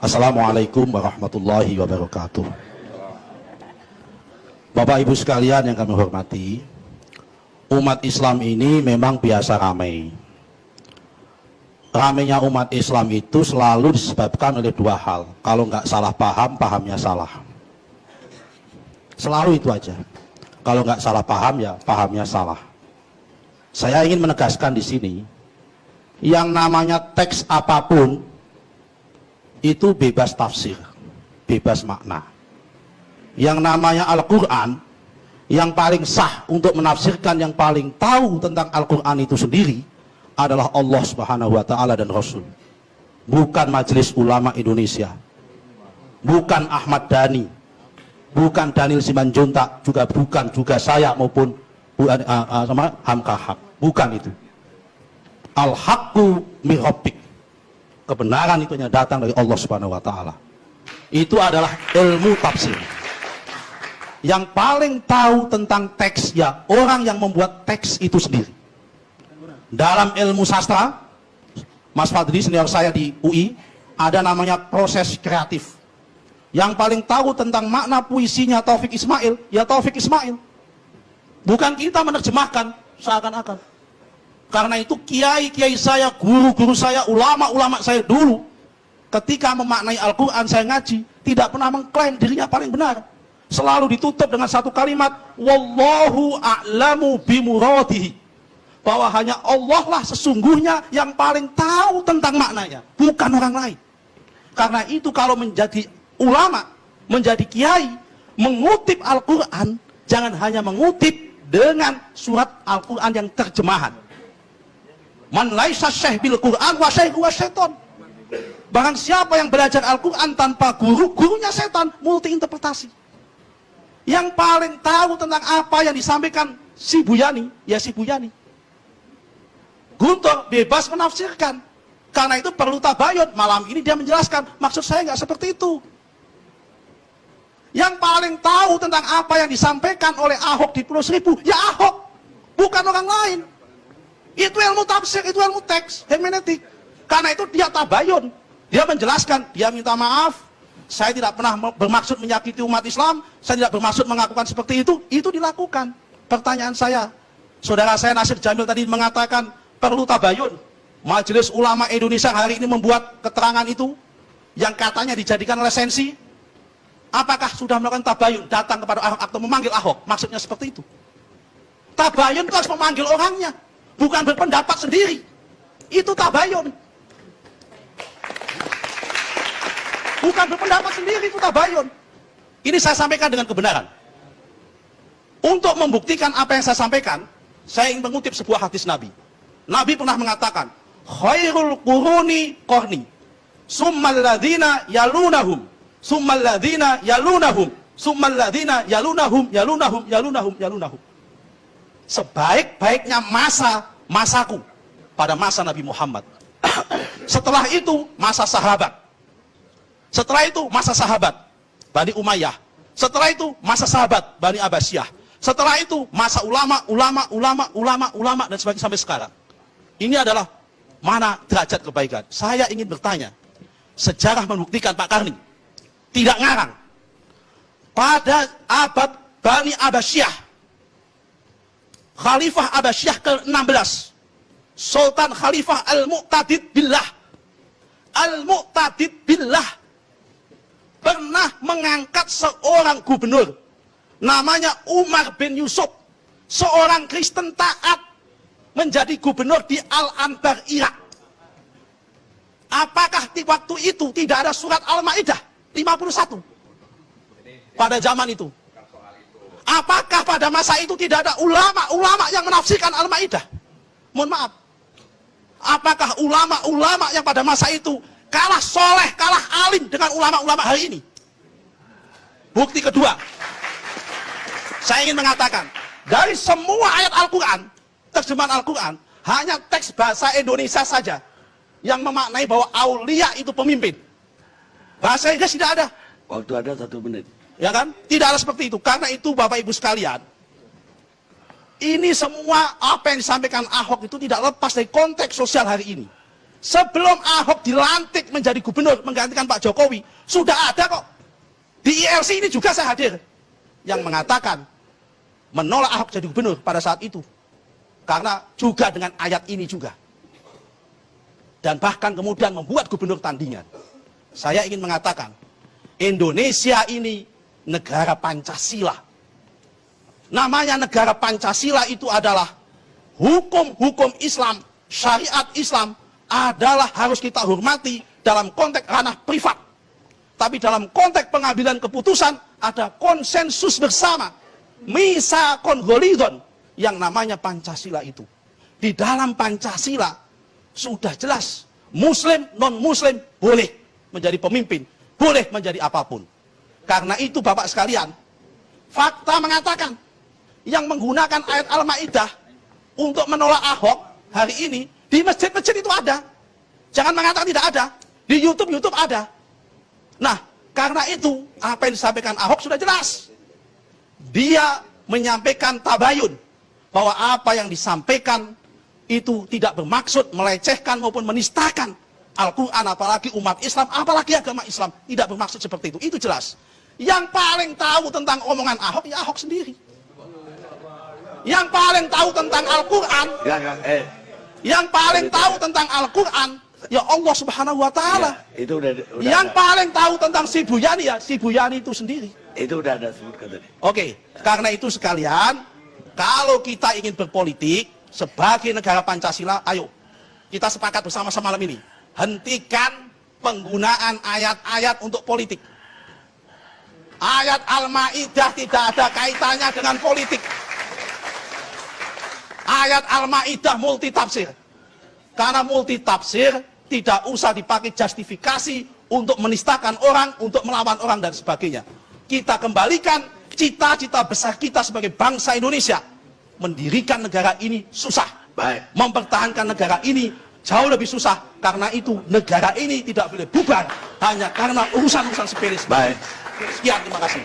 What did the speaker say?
Assalamualaikum warahmatullahi wabarakatuh. Bapak Ibu sekalian yang kami hormati, umat Islam ini memang biasa ramai. Ramainya umat Islam itu selalu disebabkan oleh dua hal. Kalau nggak salah paham, pahamnya salah. Selalu itu aja. Kalau nggak salah paham, ya pahamnya salah. Saya ingin menegaskan di sini, yang namanya teks apapun itu bebas tafsir, bebas makna. Yang namanya Al-Quran, yang paling sah untuk menafsirkan, yang paling tahu tentang Al-Quran itu sendiri adalah Allah Subhanahu wa Ta'ala dan Rasul. Bukan Majelis Ulama Indonesia, bukan Ahmad Dhani, bukan Daniel Simanjuntak, bukan juga saya maupun Hamka Haq. Bukan itu. Al-Haqqu min Rabbik. Kebenaran itu hanya datang dari Allah Subhanahu wa Ta'ala. Itu adalah ilmu tafsir. Yang paling tahu tentang teks, ya orang yang membuat teks itu sendiri. Dalam ilmu sastra, Mas Fadli senior saya di UI, ada namanya proses kreatif. Yang paling tahu tentang makna puisinya Taufik Ismail, ya Taufik Ismail. Bukan kita menerjemahkan seakan-akan. Karena itu kiai-kiai saya, guru-guru saya, ulama-ulama saya dulu, ketika memaknai Al-Quran, saya ngaji, tidak pernah mengklaim dirinya paling benar. Selalu ditutup dengan satu kalimat, Wallahu a'lamu bimuradihi. Bahwa hanya Allah lah sesungguhnya yang paling tahu tentang maknanya, bukan orang lain. Karena itu kalau menjadi ulama, menjadi kiai, mengutip Al-Quran, jangan hanya mengutip dengan surat Al-Quran yang terjemahan. Man laisa syekh bil Quran wa syekh wa syaiton. Bahkan siapa yang belajar Al-Quran tanpa guru, gurunya setan, multi interpretasi. Yang paling tahu tentang apa yang disampaikan si Buyani, ya si Buyani. Guntur bebas menafsirkan. Karena itu perlu tabayun. Malam ini dia menjelaskan, maksud saya nggak seperti itu. Yang paling tahu tentang apa yang disampaikan oleh Ahok di Pulau Seribu, ya Ahok, bukan orang lain. Itu ilmu tafsir, itu ilmu teks, hermeneutik. Karena itu dia tabayun. Dia menjelaskan, dia minta maaf, saya tidak pernah bermaksud menyakiti umat Islam, saya tidak bermaksud mengakukan seperti itu dilakukan. Pertanyaan saya, saudara saya Nasir Jamil tadi mengatakan, perlu tabayun. Majelis Ulama Indonesia hari ini membuat keterangan itu, yang katanya dijadikan lisensi. Apakah sudah melakukan tabayun, datang kepada Ahok atau memanggil Ahok? Maksudnya seperti itu. Tabayun itu harus memanggil orangnya, bukan berpendapat sendiri. Itu tabayun. Bukan berpendapat sendiri, itu tabayun. Ini saya sampaikan dengan kebenaran. Untuk membuktikan apa yang saya sampaikan, saya ingin mengutip sebuah hadis Nabi. Nabi pernah mengatakan, khairul quruni qarni, summal ladzina yalunahum, summal ladzina yalunahum, summal ladzina yalunahum. Sebaik-baiknya masaku pada masa Nabi Muhammad. Setelah itu masa sahabat. Setelah itu masa sahabat Bani Umayyah. Setelah itu masa sahabat Bani Abbasiyah. Setelah itu masa ulama dan sebagainya sampai sekarang. Ini adalah mana derajat kebaikan. Saya ingin bertanya, sejarah membuktikan Pak Karni tidak ngarang. Pada abad Bani Abbasiyah, Khalifah Abbasiyah ke-16, Sultan Khalifah Al-Mu'tadid Billah pernah mengangkat seorang gubernur namanya Umar bin Yusuf, seorang Kristen taat, menjadi gubernur di Al-Anbar, Irak. Apakah di waktu itu tidak ada surat Al-Maidah 51 pada zaman itu? Apakah pada masa itu tidak ada ulama-ulama yang menafsirkan Al-Maidah? Mohon maaf. Apakah ulama-ulama yang pada masa itu kalah soleh, kalah alim dengan ulama-ulama hari ini? Bukti kedua, saya ingin mengatakan, dari semua ayat Al-Quran, terjemahan Al-Quran, hanya teks bahasa Indonesia saja yang memaknai bahwa aulia itu pemimpin. Bahasa Inggris tidak ada. Waktu ada 1 menit. Ya kan? Tidak ada seperti itu. Karena itu Bapak Ibu sekalian, ini semua apa yang disampaikan Ahok itu tidak lepas dari konteks sosial hari ini. Sebelum Ahok dilantik menjadi gubernur menggantikan Pak Jokowi, sudah ada kok. Di ILC ini juga saya hadir. Yang mengatakan menolak Ahok jadi gubernur pada saat itu. Karena juga dengan ayat ini juga. Dan bahkan kemudian membuat gubernur tandingan. Saya ingin mengatakan, Indonesia ini negara Pancasila. Namanya negara Pancasila itu adalah hukum-hukum Islam, syariat Islam adalah harus kita hormati dalam konteks ranah privat. Tapi dalam konteks pengambilan keputusan ada konsensus bersama. Misa konholidon yang namanya Pancasila itu. Di dalam Pancasila sudah jelas Muslim, non-Muslim boleh menjadi pemimpin, boleh menjadi apapun. Karena itu Bapak sekalian, fakta mengatakan yang menggunakan ayat Al-Maidah untuk menolak Ahok hari ini di masjid-masjid itu ada. Jangan mengatakan tidak ada. Di YouTube ada. Nah, karena itu apa yang disampaikan Ahok sudah jelas. Dia menyampaikan tabayun bahwa apa yang disampaikan itu tidak bermaksud melecehkan maupun menistakan Al-Quran, apalagi umat Islam, apalagi agama Islam. Tidak bermaksud seperti itu. Itu jelas. Yang paling tahu tentang omongan Ahok, ya Ahok sendiri. Yang paling tahu tentang Al-Quran, yang paling tahu tentang Al-Quran, ya Allah Subhanahu wa Ta'ala. Ya, itu udah yang paling tahu tentang si Buyani, ya si Buyani itu sendiri. Itu udah ada sebutkan tadi. Oke, karena itu sekalian, kalau kita ingin berpolitik sebagai negara Pancasila, ayo kita sepakat bersama-sama malam ini. Hentikan penggunaan ayat-ayat untuk politik. Ayat Al-Maidah tidak ada kaitannya dengan politik. Ayat Al-Maidah multitafsir. Karena multitafsir tidak usah dipakai justifikasi untuk menistakan orang, untuk melawan orang dan sebagainya. Kita kembalikan cita-cita besar kita sebagai bangsa Indonesia. Mendirikan negara ini susah. Baik. Mempertahankan negara ini jauh lebih susah. Karena itu negara ini tidak boleh bubar hanya karena urusan-urusan sepele. Baik. Sekian, terima kasih.